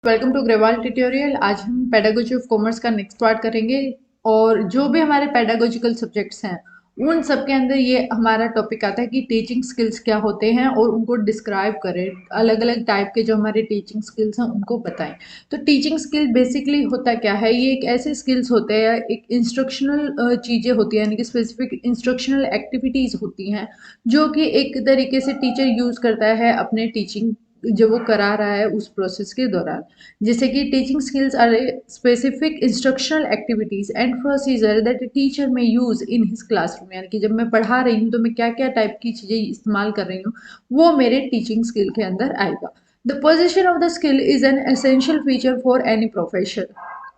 Welcome to Grewal tutorial. आज हम pedagogy of commerce का नेक्स्ट पार्ट करेंगे और जो भी हमारे पेडागोजिकल सब्जेक्ट्स हैं उन सब के अंदर ये हमारा टॉपिक आता है कि टीचिंग स्किल्स क्या होते हैं और उनको डिस्क्राइब करें। अलग अलग टाइप के जो हमारे टीचिंग स्किल्स हैं उनको बताएं। तो टीचिंग स्किल बेसिकली होता क्या है, ये एक ऐसे स्किल्स होते हैं, एक इंस्ट्रक्शनल चीज़ें होती हैं, यानी कि स्पेसिफिक इंस्ट्रक्शनल एक्टिविटीज़ होती हैं जो कि एक तरीके से टीचर यूज़ करता है अपने टीचिंग जो वो करा रहा है उस प्रोसेस के दौरान। जैसे कि teaching skills are specific instructional activities and procedure that teacher may use in his classroom, यानी कि जब मैं पढ़ा रही हूँ तो मैं क्या क्या टाइप की चीजें इस्तेमाल कर रही हूँ वो मेरे टीचिंग स्किल के अंदर आएगा। The position of the skill is an essential feature for any profession,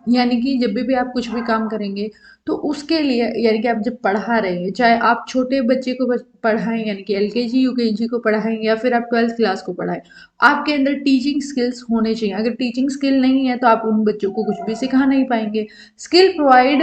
यानी कि जब भी आप कुछ भी काम करेंगे तो उसके लिए, यानी कि आप जब पढ़ा रहे हैं, चाहे आप छोटे बच्चे को पढ़ाएं यानी कि एलकेजी यूकेजी को पढ़ाएं या फिर आप 12th क्लास को पढ़ाएं, आपके अंदर टीचिंग स्किल्स होने चाहिए। अगर टीचिंग स्किल नहीं है तो आप उन बच्चों को कुछ भी सिखा नहीं पाएंगे। Skill provide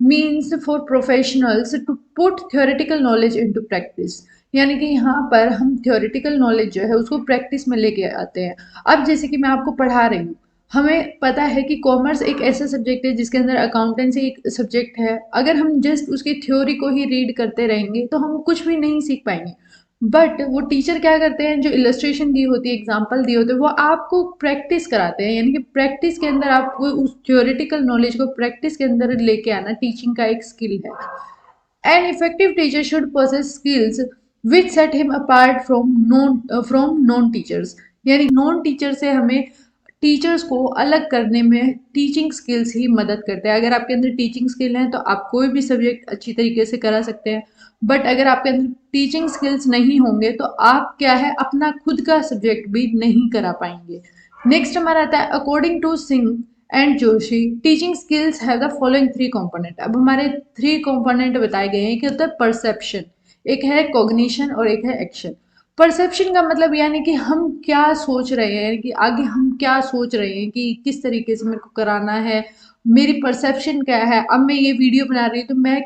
means for professionals to put theoretical knowledge into practice, यानी कि यहाँ पर हम थ्योरेटिकल नॉलेज जो है उसको प्रैक्टिस में लेके आते हैं। अब जैसे कि मैं आपको पढ़ा रही हूँ, हमें पता है कि कॉमर्स एक ऐसा सब्जेक्ट है जिसके अंदर अकाउंटेंसी एक सब्जेक्ट है। अगर हम जस्ट उसकी थ्योरी को ही रीड करते रहेंगे तो हम कुछ भी नहीं सीख पाएंगे। बट वो टीचर क्या करते हैं, जो इलस्ट्रेशन दी होती है, एग्जाम्पल दिए होते हैं, वो आपको प्रैक्टिस कराते हैं, यानी कि प्रैक्टिस के अंदर आपको उस थ्योरेटिकल नॉलेज को प्रैक्टिस के अंदर लेके आना टीचिंग का एक स्किल है। An effective teacher should possess skills which set him apart from non teachers, यानी नॉन टीचर से हमें टीचर्स को अलग करने में टीचिंग स्किल्स ही मदद करते हैं। अगर आपके अंदर टीचिंग स्किल है तो आप कोई भी सब्जेक्ट अच्छी तरीके से करा सकते हैं, बट अगर आपके अंदर टीचिंग स्किल्स नहीं होंगे तो आप क्या है, अपना खुद का सब्जेक्ट भी नहीं करा पाएंगे। नेक्स्ट हमारा आता है according to Singh and Joshi teaching skills have the following three component. अब हमारे थ्री कंपोनेंट बताए गए हैं कि होता है परसेप्शन, एक है कॉग्निशन और एक है एक्शन। परसेप्शन का मतलब यानी कि हम क्या सोच रहे हैं, यानी कि आगे हम क्या सोच रहे हैं कि किस तरीके से मेरे को कराना है, मेरी परसेप्शन क्या है। अब मैं ये वीडियो बना रही हूँ तो मैं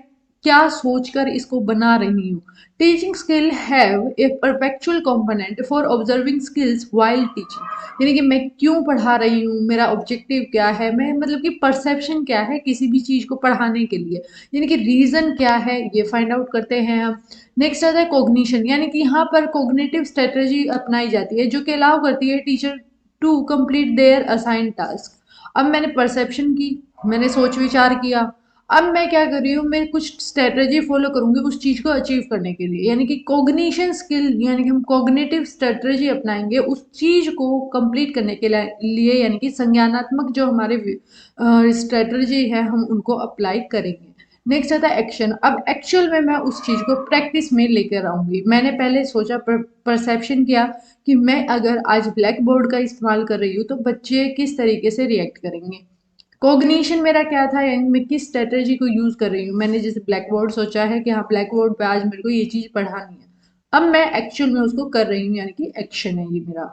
क्या सोचकर इसको बना रही हूँ। Teaching skill have a perpetual component for observing skills while teaching, यानी कि मैं क्यों पढ़ा रही हूँ, मेरा ऑब्जेक्टिव क्या है, मैं मतलब कि परसेप्शन क्या है किसी भी चीज़ को पढ़ाने के लिए, यानी कि रीज़न क्या है, ये फाइंड आउट करते हैं हम। नेक्स्ट आता है कोग्निशन, यानी कि यहाँ पर कोग्निटिव स्ट्रेटजी अपनाई जाती है जो कि अलाउ करती है teacher to complete their assigned task. अब मैंने परसेप्शन की, मैंने सोच विचार किया, अब मैं क्या कर रही हूँ, मैं कुछ स्ट्रेटजी फॉलो करूंगी उस चीज को अचीव करने के लिए, यानी कि कॉग्निशन स्किल, यानी कि हम कॉग्निटिव स्ट्रेटजी अपनाएंगे उस चीज को कंप्लीट करने के लिए, यानी कि संज्ञानात्मक जो हमारे स्ट्रेटजी है हम उनको अप्लाई करेंगे। नेक्स्ट आता है एक्शन। अब एक्चुअल में मैं उस चीज को प्रैक्टिस में लेकर आऊंगी। मैंने पहले सोचा, परसेप्शन किया कि मैं अगर आज ब्लैक बोर्ड का इस्तेमाल कर रही हूँ तो बच्चे किस तरीके से रिएक्ट करेंगे। कॉग्निशन मेरा क्या था, यानी मैं किस स्ट्रेटजी को यूज कर रही हूँ। मैंने जैसे ब्लैक बोर्ड सोचा है कि हाँ ब्लैक बोर्ड पे आज मेरे को ये चीज पढ़ानी है, अब मैं एक्चुअल में उसको कर रही हूँ, यानी कि एक्शन है ये मेरा।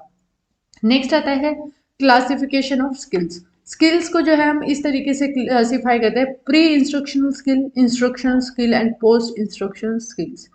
नेक्स्ट आता है क्लासिफिकेशन ऑफ स्किल्स। स्किल्स को जो है हम इस तरीके से क्लासिफाई करते हैं, pre instructional skill, instructional skill and post instructional skills.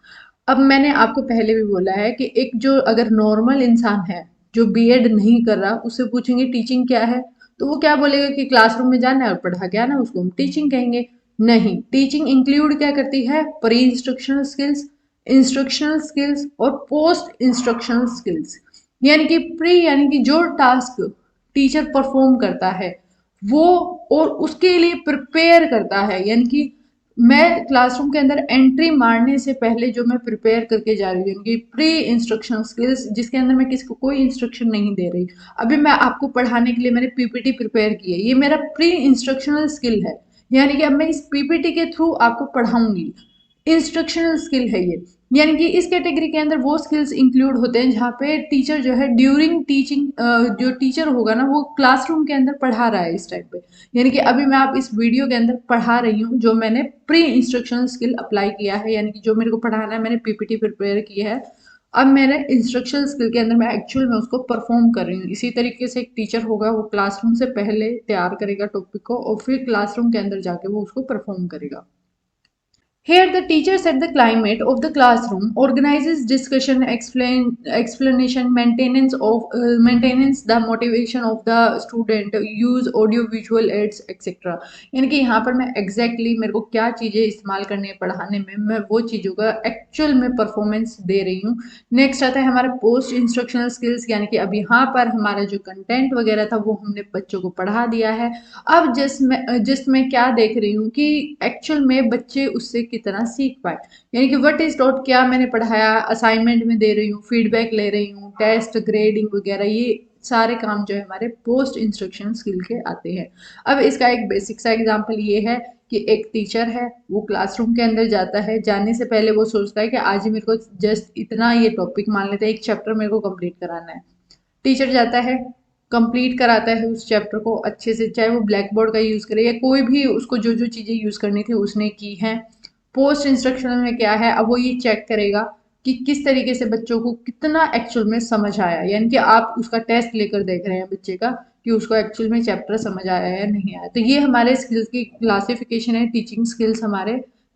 अब मैंने आपको पहले भी बोला है कि एक जो अगर नॉर्मल इंसान है जो बीएड नहीं कर रहा, उससे पूछेंगे टीचिंग क्या है तो वो क्या बोलेगा कि क्लासरूम में जाना है और पढ़ा के आना, उसको हम टीचिंग कहेंगे। नहीं, टीचिंग इंक्लूड क्या करती है, pre instructional skills, instructional skills और पोस्ट इंस्ट्रक्शनल स्किल्स। यानी कि प्री यानी कि जो टास्क टीचर परफॉर्म करता है वो, और उसके लिए प्रिपेयर करता है, यानी कि मैं क्लासरूम के अंदर एंट्री मारने से पहले जो मैं प्रिपेयर करके जा रही हूँ, यानी कि प्री इंस्ट्रक्शन स्किल्स, जिसके अंदर मैं किसी को कोई इंस्ट्रक्शन नहीं दे रही। अभी मैं आपको पढ़ाने के लिए मैंने पीपीटी प्रिपेयर की है, ये मेरा प्री इंस्ट्रक्शनल स्किल है, यानी कि अब मैं इस पीपीटी के थ्रू आपको पढ़ाऊंगी, इंस्ट्रक्शनल स्किल है ये। यानी कि इस कैटेगरी के अंदर वो स्किल्स इंक्लूड होते हैं जहाँ पे टीचर जो है ड्यूरिंग टीचिंग, जो टीचर होगा ना वो क्लासरूम के अंदर पढ़ा रहा है इस टाइम पे, यानी कि अभी मैं आप इस वीडियो के अंदर पढ़ा रही हूँ जो मैंने प्री इंस्ट्रक्शनल स्किल अप्लाई किया है, यानी कि जो मेरे को पढ़ाना है मैंने पीपीटी प्रिपेयर की है। अब मेरे इंस्ट्रक्शनल स्किल के अंदर मैं एक्चुअल में उसको परफॉर्म कर रही हूँ। इसी तरीके से एक टीचर होगा, वो क्लासरूम से पहले तैयार करेगा टॉपिक को और फिर क्लासरूम के अंदर जाके वो उसको परफॉर्म करेगा। Here, the teacher set the climate of the classroom, organizes discussion, explanation, maintenance the motivation of the student, use audio visual aids etc. यानी कि यहाँ पर मैं मेरे को क्या चीज़ें इस्तेमाल करनी है पढ़ाने में, मैं वो चीज़ों का एक्चुअल में परफॉर्मेंस दे रही हूँ। नेक्स्ट आता है हमारा पोस्ट इंस्ट्रक्शनल स्किल्स, यानी कि अब यहाँ पर हमारा जो कंटेंट वगैरह था वो हमने बच्चों को पढ़ा दिया है। अब जिस में क्या देख रही हूँ कि एक्चुअल में बच्चे उससे कितना सीख पाए, यानी कि व्हाट इज टॉट, क्या मैंने पढ़ाया, असाइनमेंट में दे रही हूँ, फीडबैक ले रही हूँ, टेस्ट ग्रेडिंग वगैरह, ये सारे काम जो है हमारे पोस्ट इंस्ट्रक्शन स्किल के आते हैं। अब इसका एक बेसिक सा एग्जांपल ये है कि एक टीचर है, वो क्लासरूम के अंदर जाता है, जाने से पहले वो सोचता है कि आज ही मेरे को जस्ट इतना ये टॉपिक मान लेते हैं, एक चैप्टर मेरे को कंप्लीट कराना है। टीचर जाता है, कंप्लीट कराता है उस चैप्टर को अच्छे से, चाहे वो ब्लैक बोर्ड का यूज़ करे या कोई भी, उसको जो जो चीज़ें यूज़ करनी थी उसने की हैं। पोस्ट इंस्ट्रक्शनल में क्या है, अब वो ये चेक करेगा कि किस तरीके से बच्चों को कितना एक्चुअल में समझ आया, यानी कि आप उसका टेस्ट लेकर देख रहे हैं बच्चे का कि उसको एक्चुअल में चैप्टर समझ आया या नहीं आया। तो ये हमारे स्किल्स की क्लासिफिकेशन है। टीचिंग स्किल्स हमारे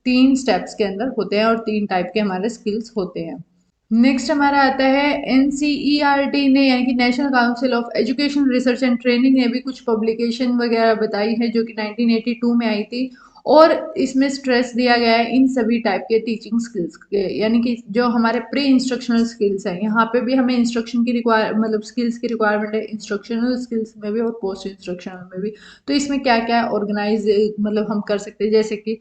3 स्टेप्स के अंदर होते हैं और 3 टाइप के हमारे स्किल्स होते हैं। नेक्स्ट हमारा आता है एनसीईआरटी ने, यानी कि national council of education research and training ने भी कुछ पब्लिकेशन वगैरह बताई है जो कि 1982 में आई थी, और इसमें स्ट्रेस दिया गया है इन सभी टाइप के टीचिंग स्किल्स के, यानी कि जो हमारे प्री इंस्ट्रक्शनल स्किल्स हैं, यहाँ पे भी हमें इंस्ट्रक्शन की रिक्वायर मतलब स्किल्स की रिक्वायरमेंट है, इंस्ट्रक्शनल स्किल्स में भी और पोस्ट इंस्ट्रक्शनल में भी। तो इसमें क्या क्या ऑर्गेनाइज मतलब हम कर सकते हैं, जैसे कि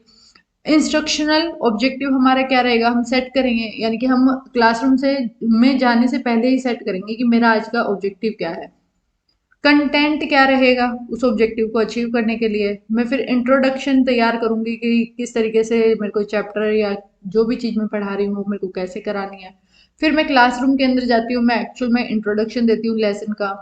इंस्ट्रक्शनल ऑब्जेक्टिव हमारा क्या रहेगा, हम सेट करेंगे, यानी कि हम क्लासरूम से में जाने से पहले ही सेट करेंगे कि मेरा आज का ऑब्जेक्टिव क्या है। कंटेंट क्या रहेगा उस ऑब्जेक्टिव को अचीव करने के लिए, मैं फिर इंट्रोडक्शन तैयार करूंगी कि किस तरीके से मेरे को चैप्टर या जो भी चीज़ मैं पढ़ा रही हूँ वो मेरे को कैसे करानी है। फिर मैं क्लासरूम के अंदर जाती हूँ, मैं एक्चुअल में इंट्रोडक्शन देती हूँ लेसन का,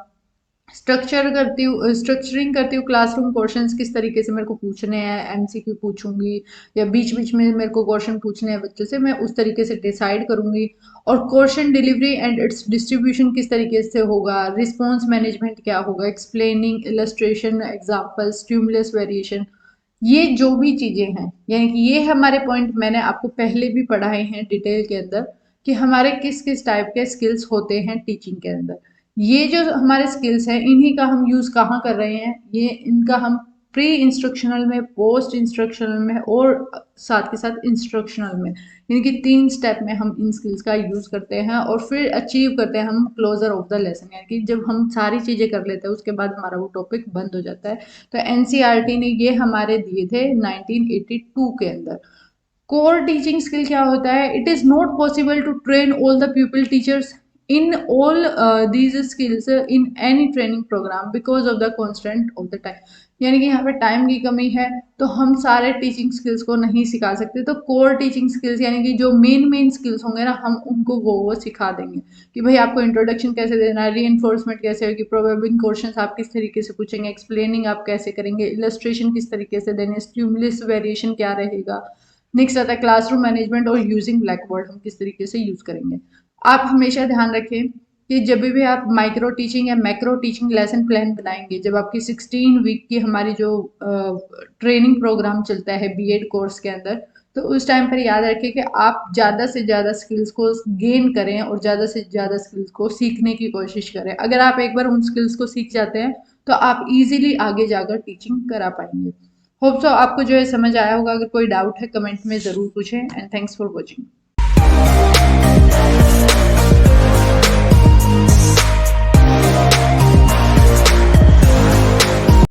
स्ट्रक्चरिंग करती हूँ क्लासरूम क्वेश्चंस किस तरीके से मेरे को पूछने हैं, एमसीक्यू पूछूंगी या बीच बीच में मेरे को क्वेश्चन पूछने हैं बच्चों से, मैं उस तरीके से डिसाइड करूंगी। और question delivery and it's distribution किस तरीके से होगा, रिस्पॉन्स मैनेजमेंट क्या होगा, explaining, illustration, example, stimulus variation, ये जो भी चीजें हैं, यानी कि ये हमारे पॉइंट मैंने आपको पहले भी पढ़ाए हैं डिटेल के अंदर कि हमारे किस किस टाइप के स्किल्स होते हैं टीचिंग के अंदर। ये जो हमारे स्किल्स हैं इन्हीं का हम यूज़ कहाँ कर रहे हैं, ये इनका हम प्री इंस्ट्रक्शनल में, पोस्ट इंस्ट्रक्शनल में और साथ के साथ इंस्ट्रक्शनल में, यानी कि 3 स्टेप में हम इन स्किल्स का यूज़ करते हैं और फिर अचीव करते हैं हम क्लोजर ऑफ द लेसन, यानी कि जब हम सारी चीज़ें कर लेते हैं उसके बाद हमारा वो टॉपिक बंद हो जाता है। तो एनसीईआरटी ने ये हमारे दिए थे 1982 के अंदर। कोर टीचिंग स्किल क्या होता है, it is not possible to train all the people teachers in all these skills in any training program because of the constant of the time, यानी कि यहाँ पे टाइम की कमी है तो हम सारे टीचिंग स्किल्स को नहीं सिखा सकते। तो कोर टीचिंग स्किल्स यानी कि जो मेन स्किल्स होंगे ना, हम उनको वो सिखा देंगे कि भाई आपको इंट्रोडक्शन कैसे देना है, री कैसे होगी, प्रोबेबिंग क्वेश्चन आप किस तरीके से पूछेंगे, एक्सप्लेनिंग आप कैसे करेंगे, इलस्ट्रेशन किस तरीके से देने, स्टिमुलस वेरिएशन क्या रहेगा। नेक्स्ट आता है क्लासरूम मैनेजमेंट और यूजिंग ब्लैक बोर्ड, हम किस तरीके से यूज करेंगे। आप हमेशा ध्यान रखें कि जब भी आप माइक्रो टीचिंग या मैक्रो टीचिंग लेसन प्लान बनाएंगे, जब आपकी 16 वीक की हमारी जो ट्रेनिंग प्रोग्राम चलता है बीएड कोर्स के अंदर, तो उस टाइम पर याद रखें कि आप ज़्यादा से ज़्यादा स्किल्स को गेन करें और ज़्यादा से ज़्यादा स्किल्स को सीखने की कोशिश करें। अगर आप एक बार उन स्किल्स को सीख जाते हैं तो आप इजीली आगे जाकर टीचिंग करा पाएंगे। होप सो आपको जो है समझ आया होगा। अगर कोई डाउट है कमेंट में ज़रूर पूछें एंड थैंक्स फॉर वॉचिंग।